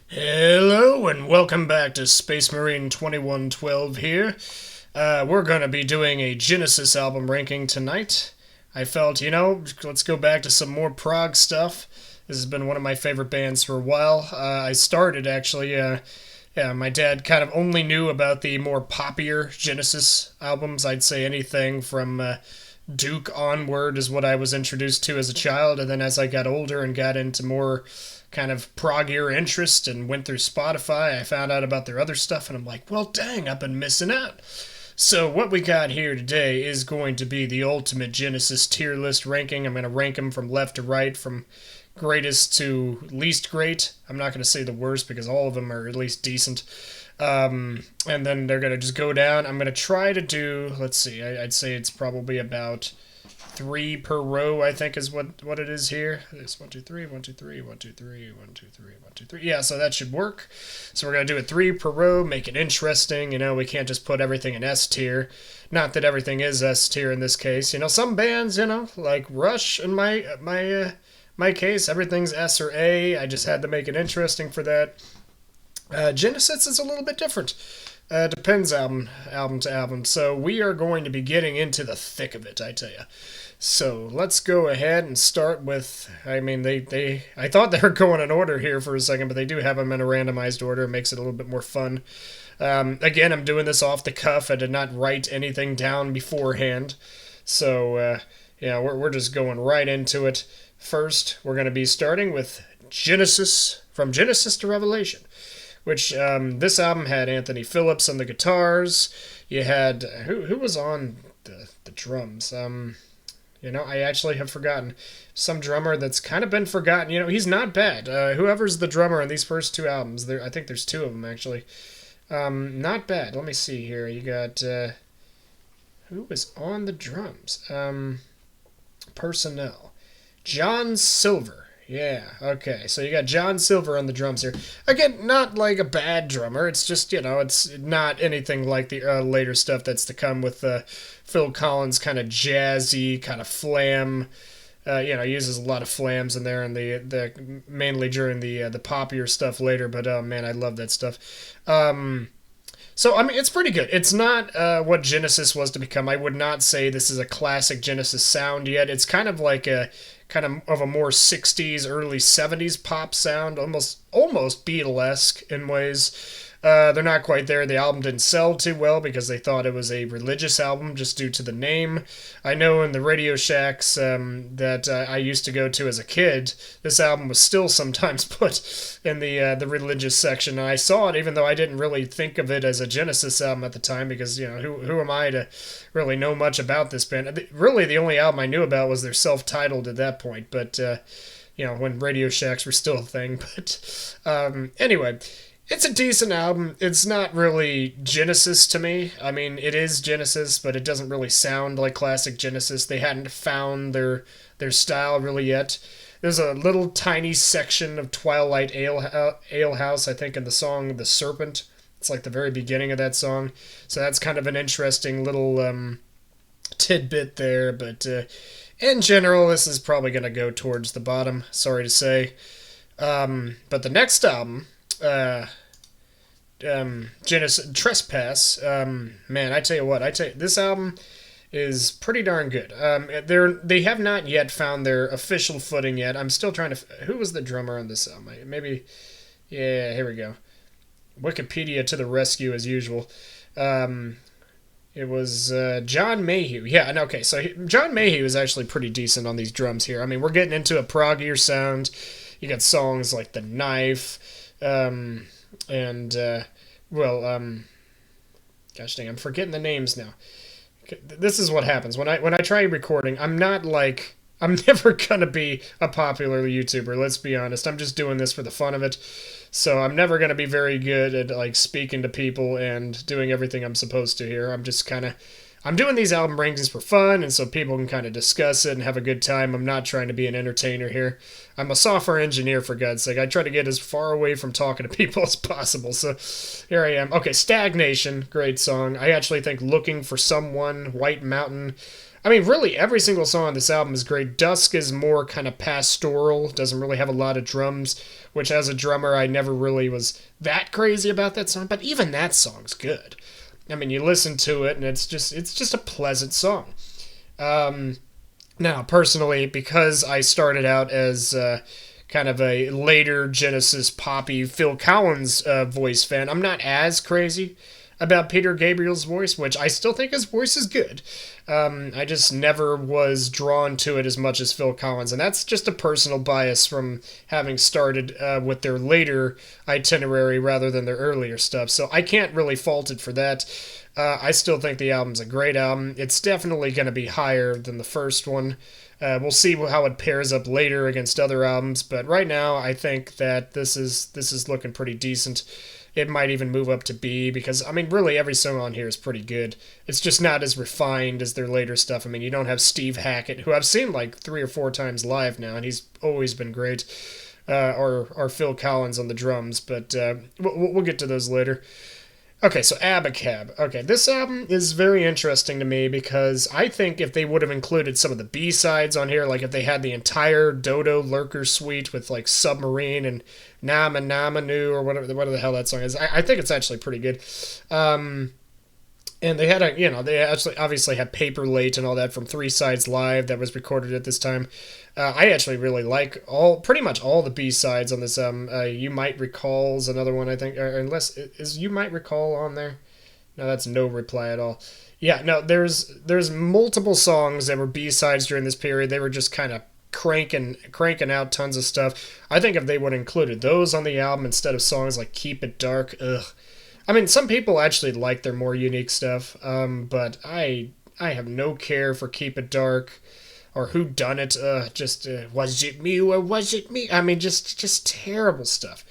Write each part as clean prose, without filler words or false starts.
Hello and welcome back to Space Marine 2112 here. We're going to be doing a Genesis album ranking tonight. I felt, let's go back to some more prog stuff. This has been one of my favorite bands for a while. I started actually, yeah, my dad kind of only knew about the more poppier Genesis albums. I'd say anything from Duke onward is what I was introduced to as a child, and then as I got older and got into more kind of proggier interest and went through Spotify, I found out about their other stuff, and I'm like, well, dang, I've been missing out. So what we got here today is going to be the ultimate Genesis tier list ranking. I'm going to rank them from left to right, from greatest to least great. I'm not going to say the worst because all of them are at least decent. And then they're going to just go down. I'm going to try to do, let's see, I'd say it's probably about three per row, I think is what it is here. It's 1, 2, 3, 1, 2, 3, 1, 2, 3, 1, 2, 3, 1, 2, 3. Yeah, so that should work. So we're going to do it three per row, make it interesting. We can't just put everything in S tier. Not that everything is S tier in this case. Some bands, like Rush in my case, everything's S or A. I just had to make it interesting for that. Genesis is a little bit different. Depends album to album. So we are going to be getting into the thick of it, I tell you. So let's go ahead and start with. I mean, I thought they were going in order here for a second, but they do have them in a randomized order. It makes it a little bit more fun. Again, I'm doing this off the cuff. I did not write anything down beforehand. So yeah, we're just going right into it. First, we're going to be starting with Genesis, from Genesis to Revelation, which this album had Anthony Phillips on the guitars. You had who was on the drums? I actually have forgotten. Some drummer that's kind of been forgotten. He's not bad. Whoever's the drummer on these first two albums, I think there's two of them actually. Not bad. Let me see here. You got who was on the drums? Personnel. John Silver. Yeah, okay. So you got John Silver on the drums here. Again, not like a bad drummer. It's just, it's not anything like the later stuff that's to come with Phil Collins' kind of jazzy, kind of flam. He uses a lot of flams in there, and the mainly during the poppier stuff later. But oh man, I love that stuff. So, I mean, it's pretty good. It's not what Genesis was to become. I would not say this is a classic Genesis sound yet. It's kind of like a a more 60s, early 70s pop sound, almost Beatlesque in ways. They're not quite there. The album didn't sell too well because they thought it was a religious album just due to the name. I know in the Radio Shacks that I used to go to as a kid, this album was still sometimes put in the religious section. And I saw it even though I didn't really think of it as a Genesis album at the time because, who am I to really know much about this band? Really, the only album I knew about was their self-titled at that point, but, when Radio Shacks were still a thing. But anyway, it's a decent album. It's not really Genesis to me. I mean, it is Genesis, but it doesn't really sound like classic Genesis. They hadn't found their style really yet. There's a little tiny section of Twilight Alehouse, I think, in the song "The Serpent." It's like the very beginning of that song, so that's kind of an interesting little tidbit there. But in general, this is probably going to go towards the bottom. Sorry to say. But the next album. Genesis Trespass. Man, I tell you, this album is pretty darn good. They have not yet found their official footing yet. I'm still trying to. Who was the drummer on this album? Maybe. Yeah, here we go. Wikipedia to the rescue as usual. It was John Mayhew. Yeah, and okay, so John Mayhew is actually pretty decent on these drums here. I mean, we're getting into a proggier sound. You got songs like The Knife. And gosh dang, I'm forgetting the names now. This is what happens when I try recording. I'm never gonna be a popular YouTuber. Let's be honest. I'm just doing this for the fun of it. So I'm never gonna be very good at like speaking to people and doing everything I'm supposed to here. I'm doing these album rankings for fun, and so people can kind of discuss it and have a good time. I'm not trying to be an entertainer here. I'm a software engineer, for God's sake. I try to get as far away from talking to people as possible. So here I am. Okay, Stagnation, great song. I actually think Looking for Someone, White Mountain, I mean, really, every single song on this album is great. Dusk is more kind of pastoral, doesn't really have a lot of drums, which as a drummer, I never really was that crazy about that song, but even that song's good. I mean, you listen to it, and it's just a pleasant song. Um, Now, personally, because I started out as kind of a later Genesis poppy Phil Collins voice fan, I'm not as crazy about Peter Gabriel's voice, which I still think his voice is good. I just never was drawn to it as much as Phil Collins, and that's just a personal bias from having started with their later itinerary rather than their earlier stuff. So I can't really fault it for that. I still think the album's a great album. It's definitely going to be higher than the first one. We'll see how it pairs up later against other albums, but right now I think that this is looking pretty decent. It might even move up to B because I mean really every song on here is pretty good. It's just not as refined as their later stuff. I mean you don't have Steve Hackett, who I've seen like 3 or 4 times live now, and he's always been great. Or Phil Collins on the drums, but we'll get to those later. Okay, so Abacab. Okay, this album is very interesting to me because I think if they would have included some of the B sides on here, like if they had the entire Dodo Lurker suite with like Submarine and Nama Nama Nu or whatever the hell that song is, I think it's actually pretty good. Um, and they had they actually obviously had Paper Late and all that from Three Sides Live that was recorded at this time. I actually really like pretty much all the B sides on this. You Might Recall's another one I think, or unless is You Might Recall on there. No, that's No Reply at all. Yeah, no, there's multiple songs that were B sides during this period. They were just kind of cranking out tons of stuff. I think if they would have included those on the album instead of songs like Keep It Dark, ugh. I mean, some people actually like their more unique stuff, but I have no care for Keep It Dark or Who Done It. Just Was it me or was it me? I mean, just terrible stuff.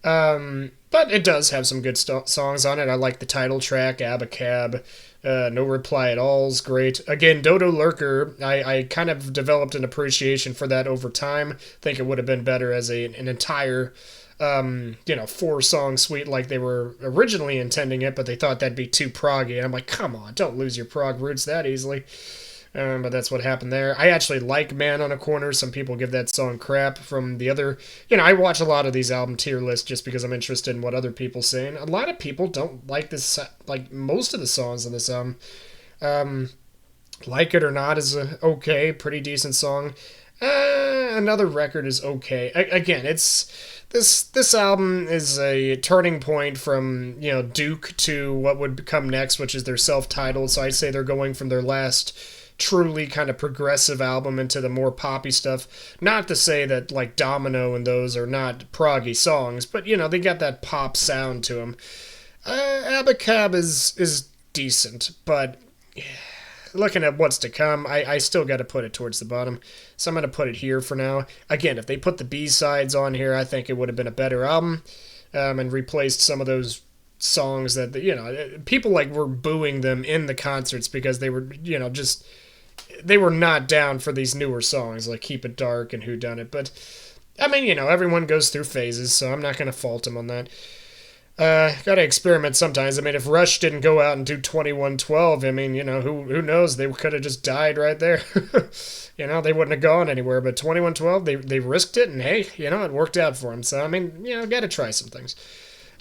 But it does have some good songs on it. I like the title track, Abacab. No Reply at All is great. Again, Dodo Lurker, I kind of developed an appreciation for that over time. I think it would have been better as an entire 4-song suite like they were originally intending it, but they thought that'd be too proggy. And I'm like, come on, don't lose your prog roots that easily. But that's what happened there. I actually like Man on a Corner. Some people give that song crap from the other. I watch a lot of these album tier lists just because I'm interested in what other people say. And a lot of people don't like this, like most of the songs on this album. Like It or Not is a okay, pretty decent song. Another Record is okay. Again, this album is a turning point from Duke to what would come next, which is their self-titled. So I'd say they're going from their last truly kind of progressive album into the more poppy stuff. Not to say that like Domino and those are not proggy songs, but they got that pop sound to them. Abacab is decent, but looking at what's to come, I still got to put it towards the bottom. So I'm going to put it here for now. Again, if they put the B-sides on here, I think it would have been a better album, and replaced some of those songs that, people like were booing them in the concerts because they were, they were not down for these newer songs like Keep It Dark and Who Done It. But, I mean, everyone goes through phases, so I'm not going to fault them on that. Gotta experiment sometimes. I mean, if Rush didn't go out and do 2112, I mean, who knows? They could have just died right there. They wouldn't have gone anywhere. But 2112, they risked it, and hey, it worked out for them. So, I mean, gotta try some things.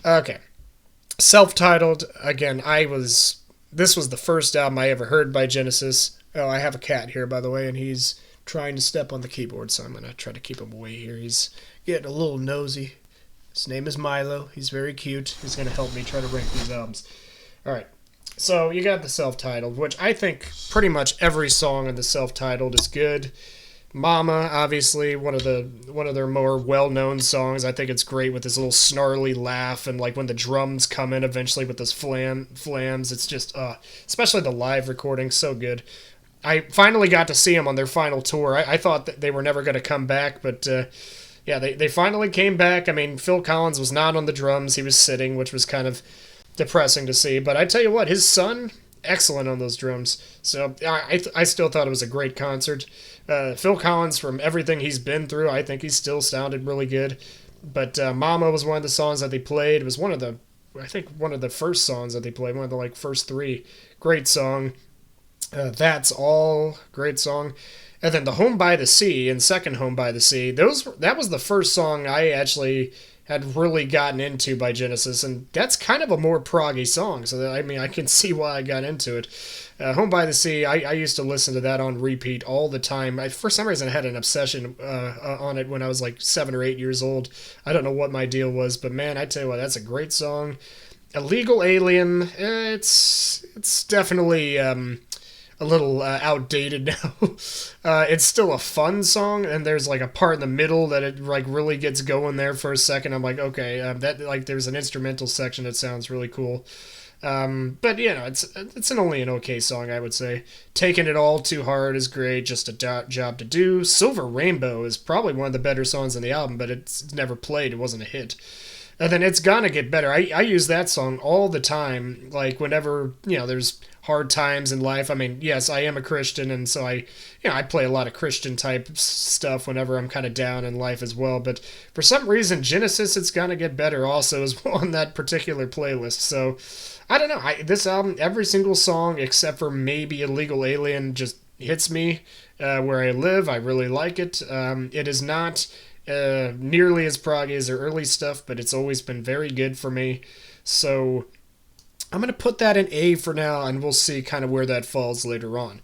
Okay. Self-titled, again, this was the first album I ever heard by Genesis. Oh, I have a cat here, by the way, and he's trying to step on the keyboard, so I'm gonna try to keep him away here. He's getting a little nosy. His name is Milo. He's very cute. He's going to help me try to rank these albums. All right. So you got the self-titled, which I think pretty much every song on the self-titled is good. Mama, obviously, one of their more well-known songs. I think it's great with this little snarly laugh and like when the drums come in eventually with those flams. It's just, especially the live recording, so good. I finally got to see them on their final tour. I thought that they were never going to come back, but yeah, they finally came back. I mean, Phil Collins was not on the drums. He was sitting, which was kind of depressing to see. But I tell you what, his son, excellent on those drums. So I still thought it was a great concert. Phil Collins, from everything he's been through, I think he still sounded really good. But Mama was one of the songs that they played. It was one of the first songs that they played, one of the first 3. Great song. That's All, great song. And then the Home by the Sea and second Home by the Sea, that was the first song I actually had really gotten into by Genesis, and that's kind of a more proggy song. So that, I mean, I can see why I got into it. Home by the Sea, I used to listen to that on repeat all the time. For some reason, I had an obsession on it when I was like 7 or 8 years old. I don't know what my deal was, but man, I tell you what, that's a great song. Illegal Alien, it's definitely a little outdated now. It's still a fun song, and there's like a part in the middle that it like really gets going there for a second. I'm like, okay, that like there's an instrumental section that sounds really cool. But you know, it's only an okay song, I would say. Taking It All Too Hard is great, just a job to do. Silver Rainbow is probably one of the better songs on the album, but it's never played. It wasn't a hit. And then It's Gonna Get Better. I use that song all the time, like whenever, there's hard times in life. I mean, yes, I am a Christian, and so I play a lot of Christian type stuff whenever I'm kind of down in life as well. But for some reason, Genesis It's Gonna Get Better also is on that particular playlist. So I don't know. This album, every single song except for maybe Illegal Alien just hits me where I live. I really like it. It is not nearly as proggy as their early stuff, but it's always been very good for me. So I'm going to put that in A for now, and we'll see kind of where that falls later on.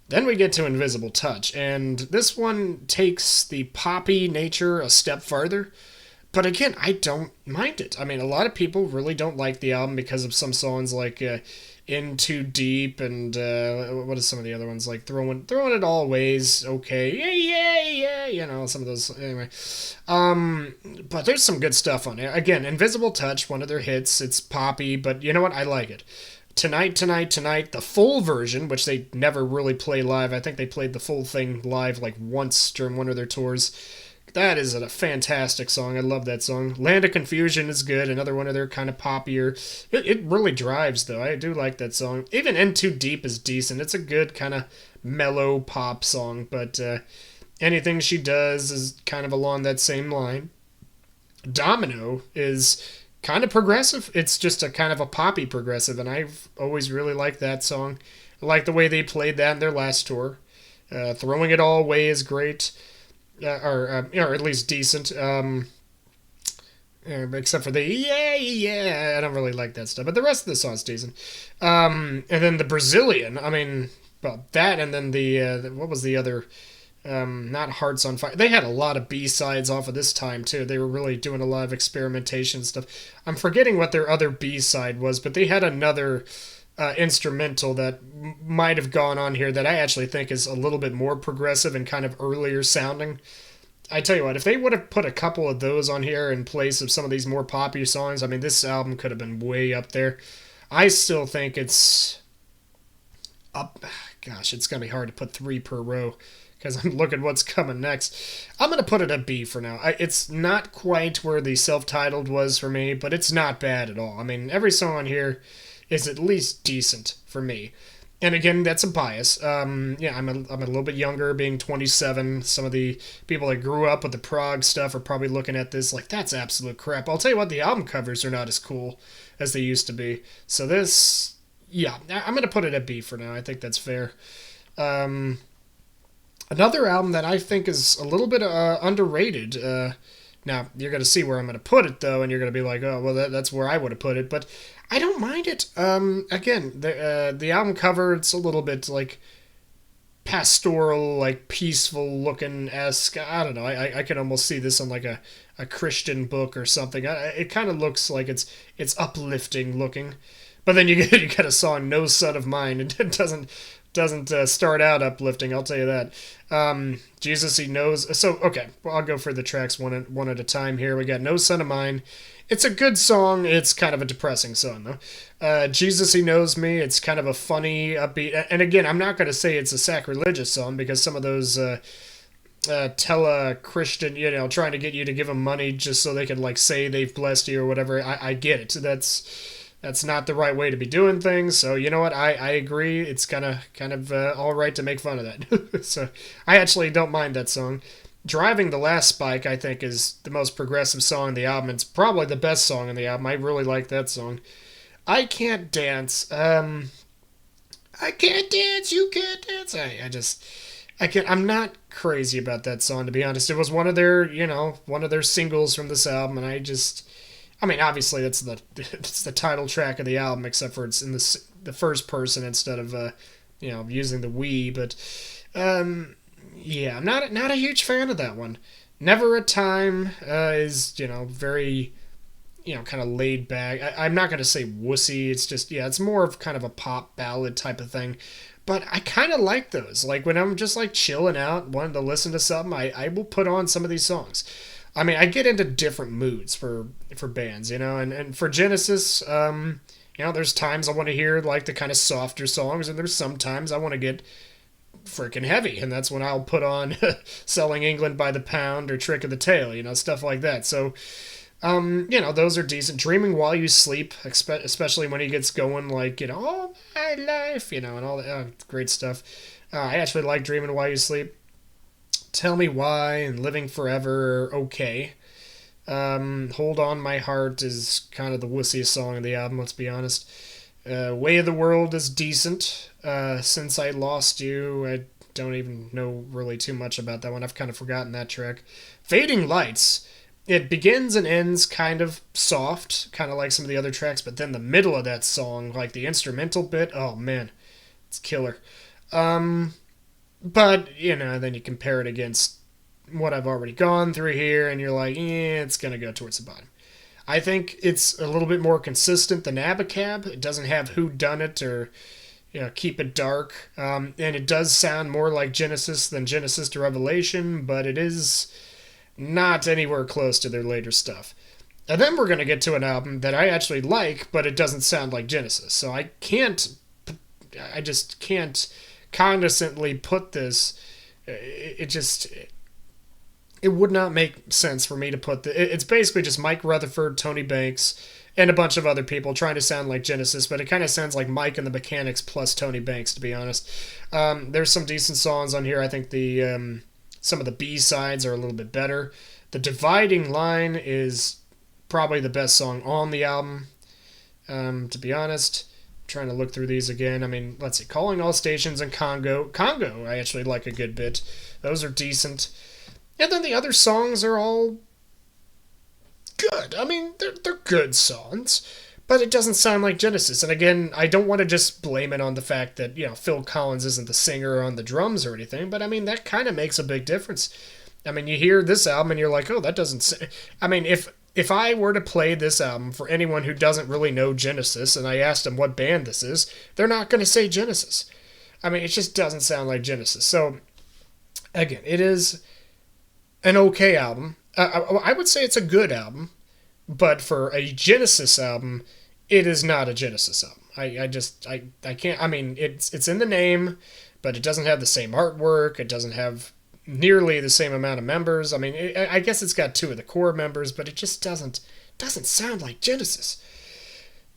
Then we get to Invisible Touch, and this one takes the poppy nature a step farther. But again, I don't mind it. I mean, a lot of people really don't like the album because of some songs like In Too Deep and what are some of the other ones, like Throwing It All Ways, okay, yeah, some of those, anyway. But there's some good stuff on it. Again, Invisible Touch, one of their hits. It's poppy, but you know what? I like it. Tonight, the full version, which they never really play live. I think they played the full thing live like once during one of their tours. That is a fantastic song. I love that song. Land of Confusion is good. Another one of their kind of poppier. It really drives, though. I do like that song. Even In Too Deep is decent. It's a good kind of mellow pop song. But Anything She Does is kind of along that same line. Domino is kind of progressive. It's just a kind of a poppy progressive, and I've always really liked that song. I like the way they played that in their last tour. Throwing It All Away is great. Or at least decent. Except for the yeah, I don't really like that stuff. But the rest of the song's decent. And then the Brazilian. I mean, well, that and then the what was the other? Not Hearts on Fire. They had a lot of B-sides off of this time too. They were really doing a lot of experimentation stuff. I'm forgetting what their other B-side was, but they had another instrumental that might have gone on here that I actually think is a little bit more progressive and kind of earlier sounding. I tell you what, if they would have put a couple of those on here in place of some of these more popular songs, I mean, this album could have been way up there. I still think it's up. Gosh, it's going to be hard to put three per row because I'm looking what's coming next. I'm going to put it at B for now. It's not quite where the self-titled was for me, but it's not bad at all. I mean, every song on here is at least decent for me. And again, that's a bias. I'm a little bit younger, being 27. Some of the people that grew up with the prog stuff are probably looking at this like, that's absolute crap. I'll tell you what, the album covers are not as cool as they used to be. So this, yeah, I'm going to put it at B for now. I think that's fair. Another album that I think is a little bit underrated. Now, you're going to see where I'm going to put it, though, and you're going to be like, oh, well, that's where I would have put it. But I don't mind it. Again, the album cover, it's a little bit, like, pastoral, like, peaceful-looking-esque. I don't know. I can almost see this on, like, a Christian book or something. It kind of looks like it's uplifting-looking. But then you get a song, No Son of Mine, and it doesn't start out uplifting, I'll tell you that. Jesus He Knows. So, okay, well, I'll go for the tracks one at a time here. We got No Son of Mine. It's a good song. It's kind of a depressing song, though. Jesus He Knows Me. It's kind of a funny, upbeat. And again, I'm not going to say it's a sacrilegious song because some of those tele-Christian, trying to get you to give them money just so they can, like, say they've blessed you or whatever. I get it. That's not the right way to be doing things. So you know what? I agree. It's kind of all right to make fun of that. So I actually don't mind that song. Driving the Last Spike, I think, is the most progressive song on the album. It's probably the best song on the album. I really like that song. I Can't Dance. I can't dance, you can't dance. I just I can I'm not crazy about that song, to be honest. It was one of their, one of their singles from this album, and I mean, obviously that's the it's the title track of the album, except for it's in the first person instead of using the we. But yeah, I'm not a huge fan of that one. Never a Time is very kind of laid back. I'm not gonna say wussy. It's just it's more of kind of a pop ballad type of thing. But I kind of like those. Like when I'm just like chilling out, wanting to listen to something, I will put on some of these songs. I mean, I get into different moods for bands, and for Genesis, there's times I want to hear like the kind of softer songs, and there's sometimes I want to get freaking heavy, and that's when I'll put on Selling England by the Pound or Trick of the Tail, stuff like that. So, those are decent. Dreaming While You Sleep, especially when he gets going, like, all my life, and all that great stuff. I actually like Dreaming While You Sleep. Tell Me Why and Living Forever are okay. Hold On My Heart is kind of the wussiest song of the album, let's be honest. Way of the World is decent. Since I Lost You, I don't even know really too much about that one. I've kind of forgotten that track. Fading Lights, it begins and ends kind of soft, kind of like some of the other tracks, but then the middle of that song, like the instrumental bit, oh man, it's killer. But, then you compare it against what I've already gone through here, and you're like, it's going to go towards the bottom. I think it's a little bit more consistent than Abacab. It doesn't have Who Done It or Keep It Dark. And it does sound more like Genesis than Genesis to Revelation, but it is not anywhere close to their later stuff. And then we're going to get to an album that I actually like, but it doesn't sound like Genesis. So I just can't condescendingly put this. It would not make sense for me to put it's basically just Mike Rutherford, Tony Banks, and a bunch of other people trying to sound like Genesis, but it kind of sounds like Mike and the Mechanics plus Tony Banks, to be honest. There's some decent songs on here. I think the some of the B-sides are a little bit better. The Dividing Line is probably the best song on the album, to be honest. I'm trying to look through these again. I mean, let's see. Calling All Stations and Congo. Congo, I actually like a good bit. Those are decent. And then the other songs are all good. I mean, they're good songs, but it doesn't sound like Genesis. And again, I don't want to just blame it on the fact that, Phil Collins isn't the singer on the drums or anything, but I mean, that kind of makes a big difference. I mean, you hear this album and you're like, oh, that doesn't say. I mean, if I were to play this album for anyone who doesn't really know Genesis and I asked them what band this is, they're not going to say Genesis. I mean, it just doesn't sound like Genesis. So, again, it is an okay album. I would say it's a good album, but for a Genesis album, it is not a Genesis album. I can't. I mean, it's in the name, but it doesn't have the same artwork. It doesn't have nearly the same amount of members. I mean, I guess it's got two of the core members, but it just doesn't sound like Genesis.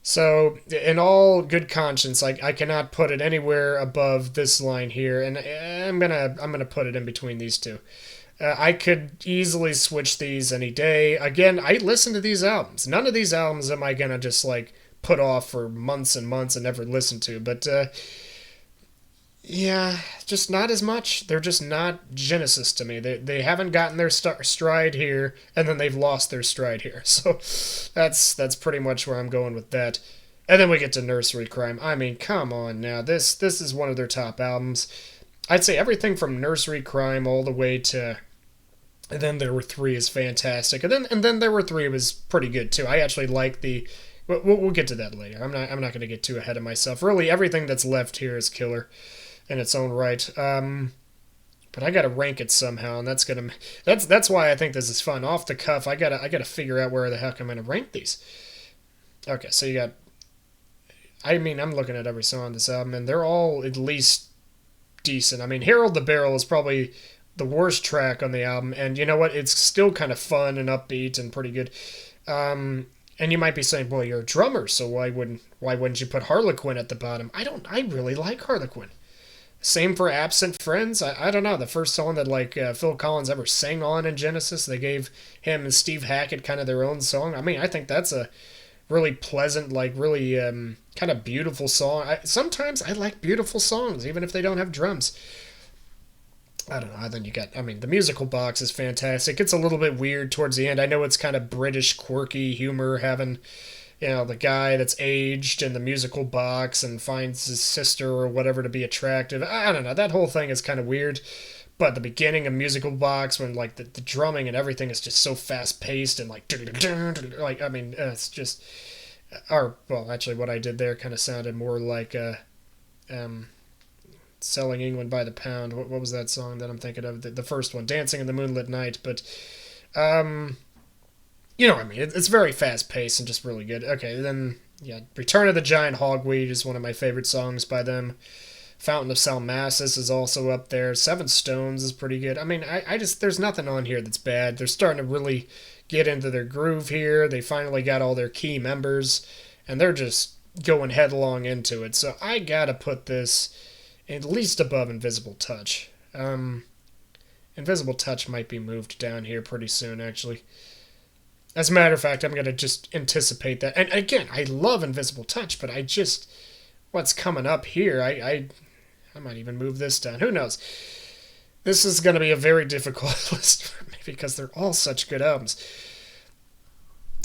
So, in all good conscience, I cannot put it anywhere above this line here, and I'm gonna put it in between these two. I could easily switch these any day. Again, I listen to these albums. None of these albums am I gonna just like put off for months and months and never listen to. But yeah, just not as much. They're just not Genesis to me. They haven't gotten their stride here, and then they've lost their stride here. So that's pretty much where I'm going with that. And then we get to Nursery Crime. I mean, come on now. This is one of their top albums. I'd say everything from Nursery Crime all the way to And Then There Were Three is fantastic. And then There Were Three was pretty good too. I actually like the we'll get to that later. I'm not going to get too ahead of myself. Really, everything that's left here is killer in its own right. But I got to rank it somehow, and that's why I think this is fun. Off the cuff, I gotta figure out where the heck I'm going to rank these. Okay, so you got. I mean, I'm looking at every song on this album, and they're all at least decent. I mean, Harold the Barrel is probably the worst track on the album, and you know what? It's still kind of fun and upbeat and pretty good. And you might be saying, "Well, you're a drummer, so why wouldn't you put Harlequin at the bottom?" I really like Harlequin. Same for Absent Friends. I don't know, the first song that Phil Collins ever sang on in Genesis. They gave him and Steve Hackett kind of their own song. I mean, I think that's a really pleasant, like really kind of beautiful song. Sometimes I like beautiful songs, even if they don't have drums. I don't know. Then you got, I mean, the musical box is fantastic. It's a little bit weird towards the end. I know it's kind of British quirky humor, having the guy that's aged in the musical box and finds his sister or whatever to be attractive. I don't know. That whole thing is kind of weird. But the beginning of musical box, when like the drumming and everything is just so fast paced and like I mean, it's just, or well, actually, what I did there kind of sounded more like um, selling England by the pound. What was that song that I'm thinking of? The first one, Dancing in the Moonlit Night. But um, you know what I mean. It's very fast paced and just really good. Okay, then yeah, Return of the Giant Hogweed is one of my favorite songs by them. Fountain of Salmacis is also up there. Seven Stones is pretty good. I mean, I just, there's nothing on here that's bad. They're starting to really get into their groove here. They finally got all their key members, and they're just going headlong into it. So I gotta put this at least above Invisible Touch. Invisible Touch might be moved down here pretty soon, actually. As a matter of fact, I'm going to just anticipate that. And again, I love Invisible Touch, but I just, what's coming up here, I might even move this down. Who knows? This is going to be a very difficult list for me because they're all such good albums.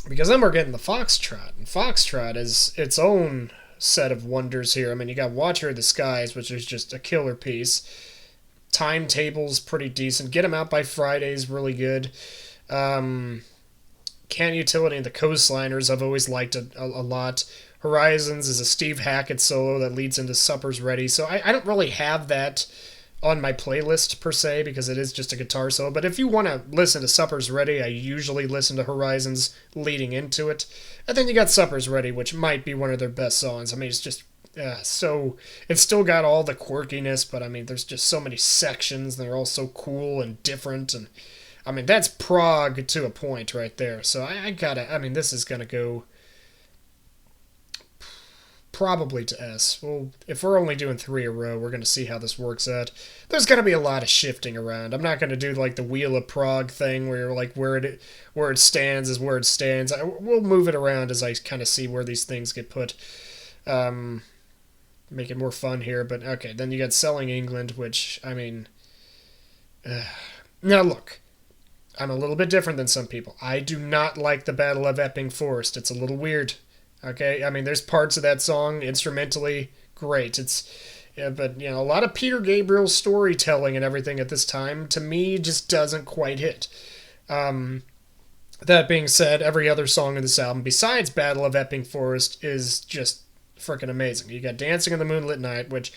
Because then we're getting the Foxtrot. And Foxtrot is its own set of wonders here. I mean, you got Watcher of the Skies, which is just a killer piece. Timetable's pretty decent. Get 'em Out by Friday's really good. Can Utility and the Coastliners I've always liked a lot. Horizons is a Steve Hackett solo that leads into Supper's Ready. So I don't really have that on my playlist per se because it is just a guitar solo. But if you want to listen to Supper's Ready, I usually listen to Horizons leading into it. And then you got Supper's Ready, which might be one of their best songs. I mean, it's just so, it's still got all the quirkiness, but I mean, there's just so many sections. And they're all so cool and different. And I mean, that's prog to a point right there. So I gotta, I mean, this is gonna go probably to S. Well, if we're only doing three a row, we're going to see how this works out. There's going to be a lot of shifting around. I'm not going to do like the Wheel of Prague thing where like where it stands is where it stands. We'll move it around as I kind of see where these things get put. Make it more fun here, but okay. Then you got Selling England, which I mean, now look. I'm a little bit different than some people. I do not like the Battle of Epping Forest. It's a little weird. Okay, I mean, there's parts of that song instrumentally great. It's, yeah, but a lot of Peter Gabriel's storytelling and everything at this time to me just doesn't quite hit. That being said, every other song in this album besides Battle of Epping Forest is just freaking amazing. You got Dancing in the Moonlit Night, which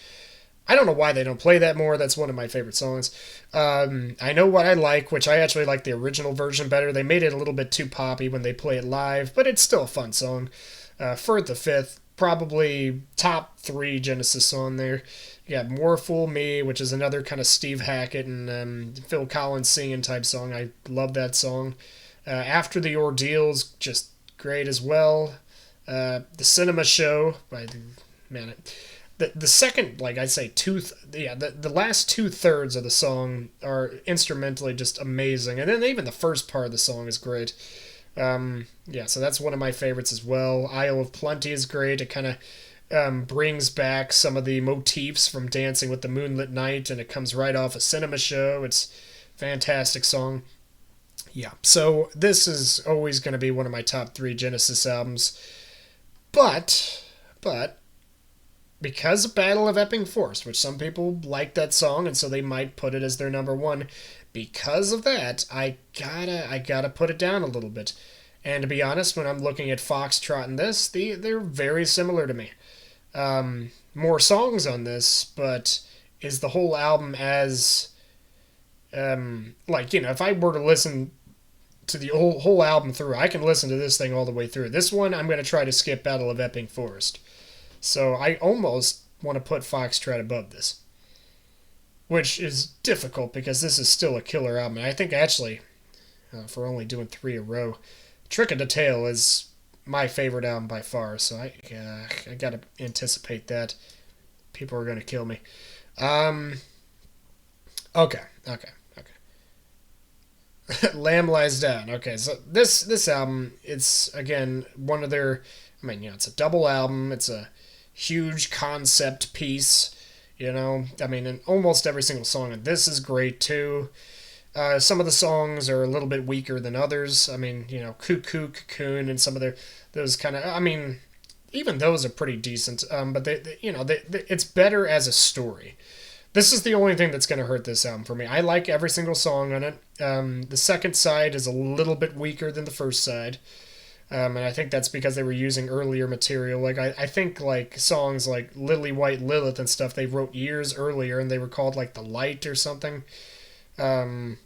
I don't know why they don't play that more. That's one of my favorite songs. I Know What I Like, which I actually like the original version better. They made it a little bit too poppy when they play it live, but it's still a fun song. Furt the Fifth, probably top 3 Genesis song there. You got More Fool Me, which is another kind of Steve Hackett and Phil Collins singing type song. I love that song. After the Ordeal's just great as well. The Cinema Show by man. The second, like I say, the last 2/3 of the song are instrumentally just amazing, and then even the first part of the song is great. So that's one of my favorites as well. Isle of Plenty is great. It kind of brings back some of the motifs from Dancing with the Moonlit Night, and it comes right off a Cinema Show. It's a fantastic song. Yeah, so this is always going to be one of my top 3 Genesis albums. But because of Battle of Epping Forest, which some people like that song, and so they might put it as their number 1. Because of that, I gotta put it down a little bit. And to be honest, when I'm looking at Foxtrot and this, they're very similar to me. More songs on this, but is the whole album as if I were to listen to the whole album through, I can listen to this thing all the way through. This one, I'm going to try to skip Battle of Epping Forest. So I almost want to put Foxtrot above this, which is difficult because this is still a killer album. And I think actually, for only doing 3 a row, Trick of the Tail is my favorite album by far. So I got to anticipate that. People are going to kill me. Okay. Lamb Lies Down. Okay, so this album, it's again one of their. I mean, it's a double album. It's a huge concept piece. I mean, and almost every single song of this is great too. Some of the songs are a little bit weaker than others. I mean, Cuckoo, Cocoon, and some of their those kind of. I mean, even those are pretty decent. But it's better as a story. This is the only thing that's going to hurt this album for me. I like every single song on it. The second side is a little bit weaker than the first side. And I think that's because they were using earlier material. Like, I think, like, songs like Lily White Lilith and stuff they wrote years earlier, and they were called, like, The Light or something. Um,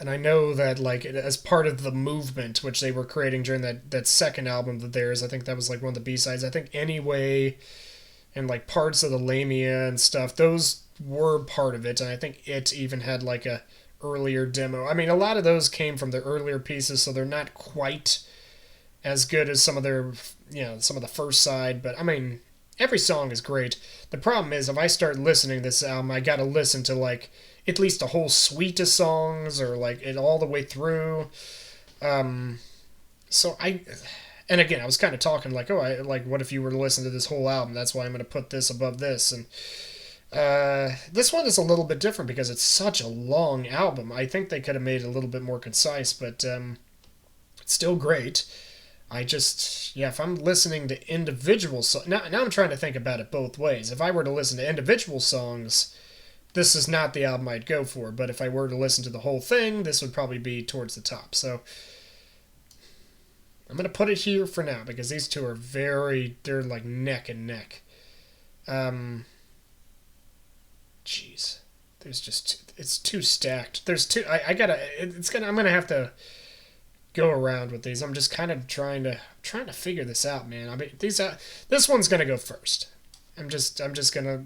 and I know that, like, as part of the movement, which they were creating during that second album of theirs, I think that was, like, one of the B-sides. I think Anyway and, like, parts of the Lamia and stuff, those were part of it. And I think it even had, like, a earlier demo. I mean, a lot of those came from the earlier pieces, so they're not quite as good as some of their, some of the first side. But I mean, every song is great. The problem is, if I start listening to this album, I gotta listen to like at least a whole suite of songs or like it all the way through. Um, so and again, I was kind of talking like, oh, what if you were to listen to this whole album? That's why I'm gonna put this above this. And this one is a little bit different because it's such a long album. I think they could have made it a little bit more concise, but it's still great. I just, if I'm listening to individual songs, now I'm trying to think about it both ways. If I were to listen to individual songs, this is not the album I'd go for. But if I were to listen to the whole thing, this would probably be towards the top. So I'm going to put it here for now because these two are they're like neck and neck. Jeez. There's just, it's too stacked. There's two, I'm going to have to go around with these. I'm just kind of trying to figure this out, man. I mean, this one's gonna go first. I'm just gonna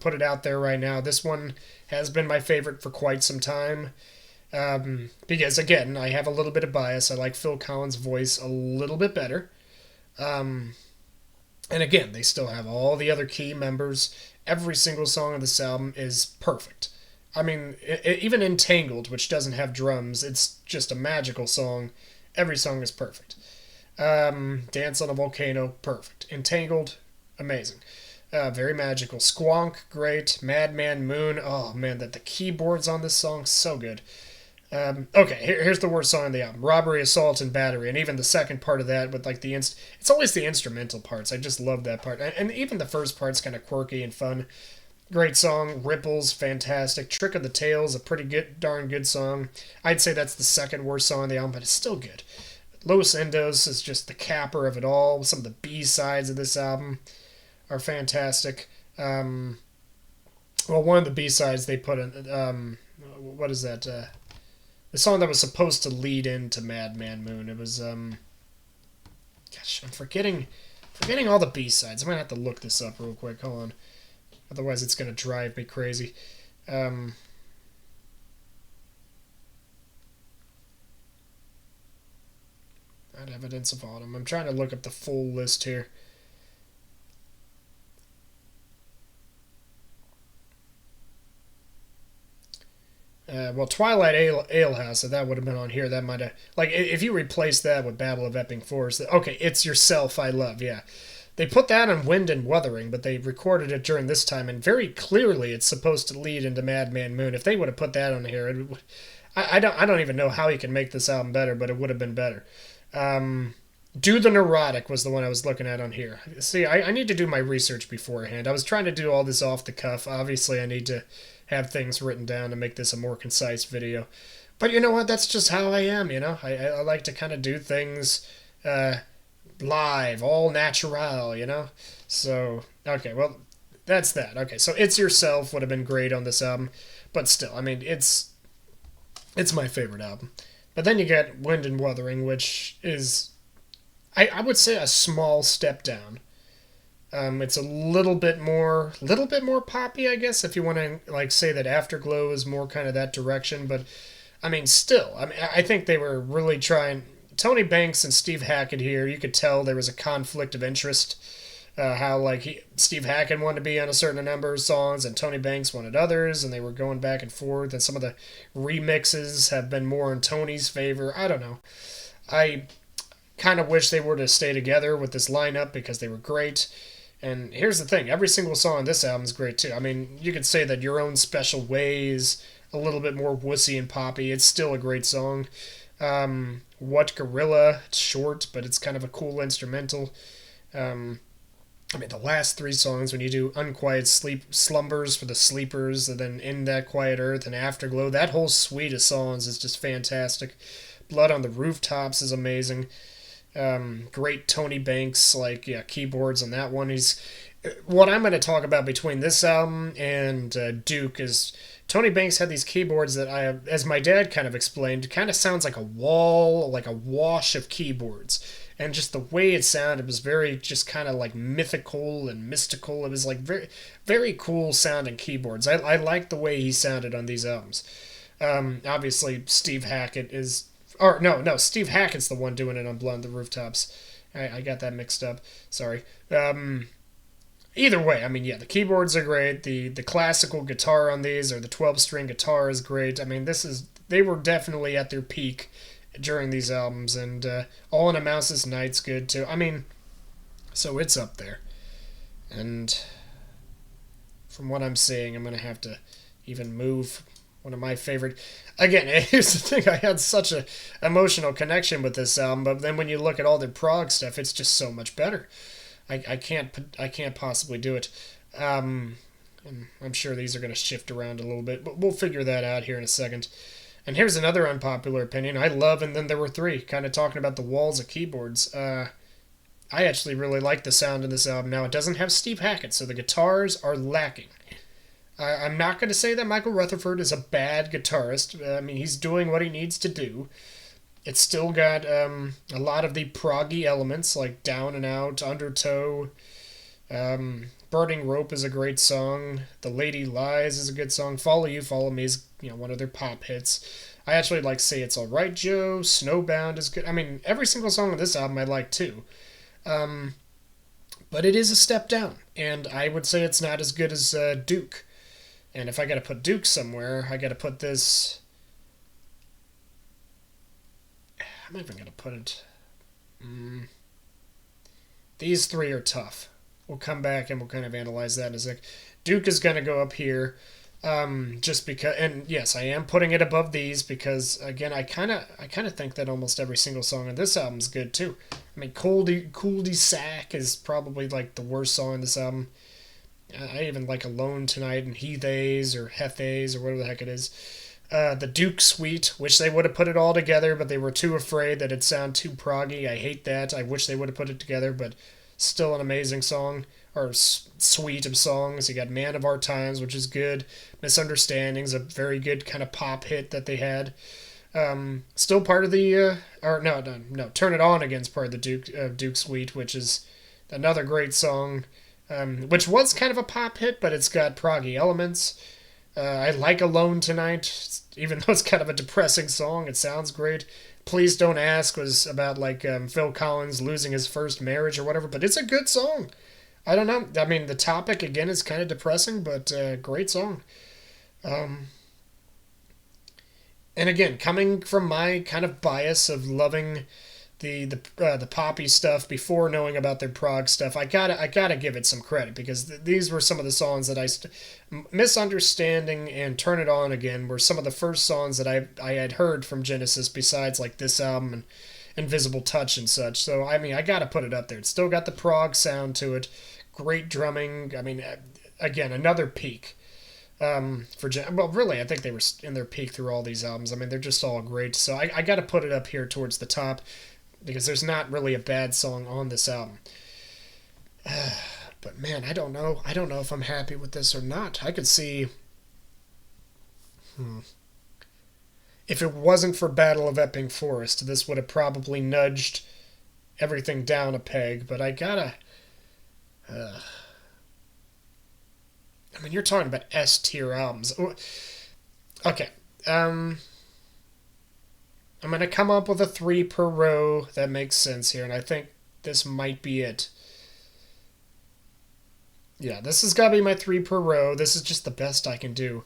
put it out there right now. This one has been my favorite for quite some time, because again, I have a little bit of bias. I like Phil Collins' voice a little bit better, and again, they still have all the other key members. Every single song of this album is perfect. I mean, even Entangled, which doesn't have drums, it's just a magical song. Every song is perfect. Dance on a Volcano, perfect. Entangled, amazing. Very magical. Squonk, great. Madman Moon, oh man, the keyboards on this song, so good. Okay, here's the worst song on the album. Robbery, Assault, and Battery, and even the second part of that with like it's always the instrumental parts. I just love that part. And even the first part's kind of quirky and fun. Great song. Ripples, fantastic. Trick of the Tail's a pretty good, darn good song. I'd say that's the second worst song on the album, but it's still good. Los Endos is just the capper of it all. Some of the B-sides of this album are fantastic. Well, one of the B-sides they put in, what is that? The song that was supposed to lead into Madman Moon. It was, gosh, I'm forgetting all the B-sides. I'm going to have to look this up real quick. Hold on. Otherwise, it's going to drive me crazy. Not Evidence of Autumn. I'm trying to look up the full list here. Well, Twilight Alehouse, if that would have been on here, that might have... Like, if you replace that with Battle of Epping Forest... Okay, It's Yourself I Love, yeah. They put that on Wind and Wuthering, but they recorded it during this time, and very clearly it's supposed to lead into Madman Moon. If they would have put that on here, I don't even know how he can make this album better, but it would have been better. Do the Neurotic was the one I was looking at on here. See, I need to do my research beforehand. I was trying to do all this off the cuff. Obviously, I need to have things written down to make this a more concise video. But you know what? That's just how I am, you know? I like to kind of do things live, all natural, you know? So, okay, well, that's that. Okay, so It's Yourself would have been great on this album. But still, I mean, it's my favorite album. But then you get Wind and Wuthering, which is, I would say, a small step down. It's a little bit more poppy, I guess, if you want to like say that Afterglow is more kind of that direction. But I mean, still, I think they were really trying. Tony Banks and Steve Hackett here, you could tell there was a conflict of interest. how like Steve Hackett wanted to be on a certain number of songs and Tony Banks wanted others, and they were going back and forth. And some of the remixes have been more in Tony's favor. I don't know. I kind of wish they were to stay together with this lineup because they were great. And here's the thing: every single song on this album is great too. I mean, you could say that Your Own Special Ways a little bit more wussy and poppy. It's still a great song. What Gorilla? It's short, but it's kind of a cool instrumental. Um, I mean, the last three songs, when you do Unquiet Sleep Slumbers for the Sleepers, and then In That Quiet Earth and Afterglow, that whole suite of songs is just fantastic. Blood on the Rooftops is amazing. Great Tony Banks, like, yeah, keyboards on that one. What I'm going to talk about between this album and Duke is Tony Banks had these keyboards that as my dad kind of explained, kind of sounds like a wall, like a wash of keyboards. And just the way it sounded was very just kind of like mythical and mystical. It was like very, very cool sounding keyboards. I like the way he sounded on these albums. Obviously, Steve Hackett is, or no, Steve Hackett's the one doing it on Blood on the Rooftops. I got that mixed up. Sorry. Either way, I mean, yeah, the keyboards are great. The classical guitar on these, or the 12-string guitar, is great. I mean, they were definitely at their peak during these albums, and All in a Mouse's Night's good too. I mean, so it's up there. And from what I'm seeing, I'm gonna have to even move one of my favorite. Again, here's the thing: I had such a emotional connection with this album, but then when you look at all the prog stuff, it's just so much better. I can't possibly do it. And I'm sure these are going to shift around a little bit, but we'll figure that out here in a second. And here's another unpopular opinion. I love And Then There Were Three, kind of talking about the walls of keyboards. I actually really like the sound of this album. Now, it doesn't have Steve Hackett, so the guitars are lacking. I'm not going to say that Michael Rutherford is a bad guitarist. I mean, he's doing what he needs to do. It's still got a lot of the proggy elements, like Down and Out, Undertow. Burning Rope is a great song. The Lady Lies is a good song. Follow You, Follow Me is one of their pop hits. I actually like Say It's Alright Joe. Snowbound is good. I mean, every single song on this album I like too. But it is a step down, and I would say it's not as good as Duke. And if I gotta put Duke somewhere, I gotta put this. I'm not even gonna put it. These three are tough. We'll come back and we'll kind of analyze that in a sec. Duke is gonna go up here, just because. And yes, I am putting it above these because again, I kind of think that almost every single song on this album is good too. I mean, Cul-de-Sac is probably like the worst song on this album. I even like Alone Tonight and Heathays or Hethays or whatever the heck it is. The Duke Suite, which they would have put it all together, but they were too afraid that it'd sound too proggy. I hate that. I wish they would have put it together, but still an amazing song, or suite of songs. You got Man of Our Times, which is good. Misunderstandings, a very good kind of pop hit that they had. Still part of the, or no, Turn It On Again's part of the Duke Suite, which is another great song, which was kind of a pop hit, but it's got proggy elements. I like Alone Tonight, even though it's kind of a depressing song. It sounds great. Please Don't Ask was about like Phil Collins losing his first marriage or whatever, but it's a good song. I don't know. I mean, the topic again is kind of depressing, but great song. Um, and again, coming from my kind of bias of loving the poppy stuff before knowing about their prog stuff, I gotta give it some credit because these were some of the songs that Misunderstanding and Turn It On Again were some of the first songs that I had heard from Genesis besides like this album and Invisible Touch and such. So I mean, I gotta put it up there. It's still got the prog sound to it, great drumming. I mean, again, another peak. Well, really, I think they were in their peak through all these albums. I mean, they're just all great. So I got to put it up here towards the top because there's not really a bad song on this album. But man, I don't know. I don't know if I'm happy with this or not. I could see. If it wasn't for Battle of Epping Forest, this would have probably nudged everything down a peg. But I gotta. I mean, you're talking about S tier albums. Okay. I'm going to come up with a three per row that makes sense here, and I think this might be it. Yeah, this has got to be my three per row. This is just the best I can do.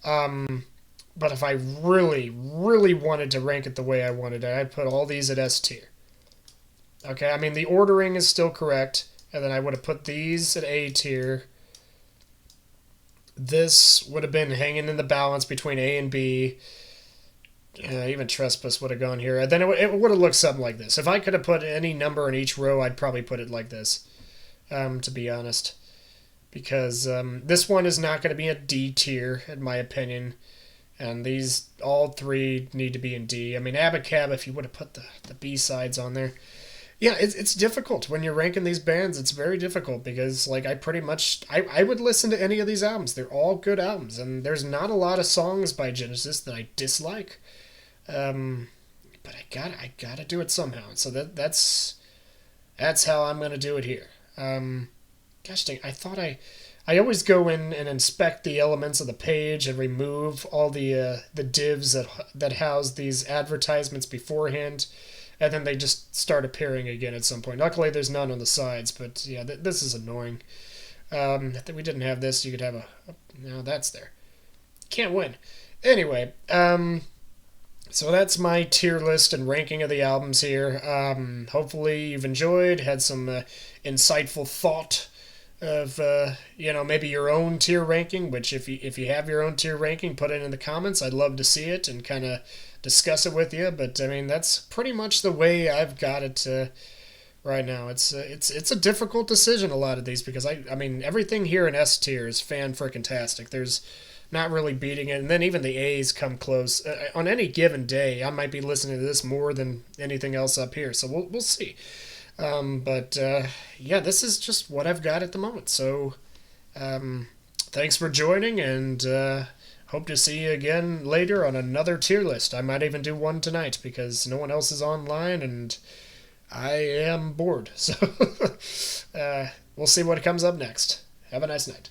But if I really, really wanted to rank it the way I wanted it, I'd put all these at S tier. Okay, I mean, the ordering is still correct. And then I would have put these at A tier. This would have been hanging in the balance between A and B. Even Trespass would have gone here. And then it would have looked something like this. If I could have put any number in each row, I'd probably put it like this, to be honest. Because this one is not going to be a D tier, in my opinion. And these, all three, need to be in D. I mean, Abacab, if you would have put the B sides on there. Yeah, it's difficult when you're ranking these bands. It's very difficult because, like, I pretty much I would listen to any of these albums. They're all good albums, and there's not a lot of songs by Genesis that I dislike. Um, but I gotta do it somehow. So that's how I'm gonna do it here. Gosh dang, I always go in and inspect the elements of the page and remove all the divs that house these advertisements beforehand, and then they just start appearing again at some point. Luckily, there's none on the sides, but yeah, this is annoying. If we didn't have this, you could have no, that's there. Can't win. Anyway, so that's my tier list and ranking of the albums here. Hopefully you've enjoyed, had some insightful thought of maybe your own tier ranking. Which if you have your own tier ranking, put it in the comments. I'd love to see it and kind of discuss it with you. But I mean that's pretty much the way I've got it right now. It's a difficult decision, a lot of these, because I mean everything here in S tier is fan freaking tastic. There's not really beating it, and then even the A's come close. On any given day, I might be listening to this more than anything else up here, so we'll see. But yeah, this is just what I've got at the moment. So thanks for joining, and hope to see you again later on another tier list. I might even do one tonight because no one else is online, and I am bored. So we'll see what comes up next. Have a nice night.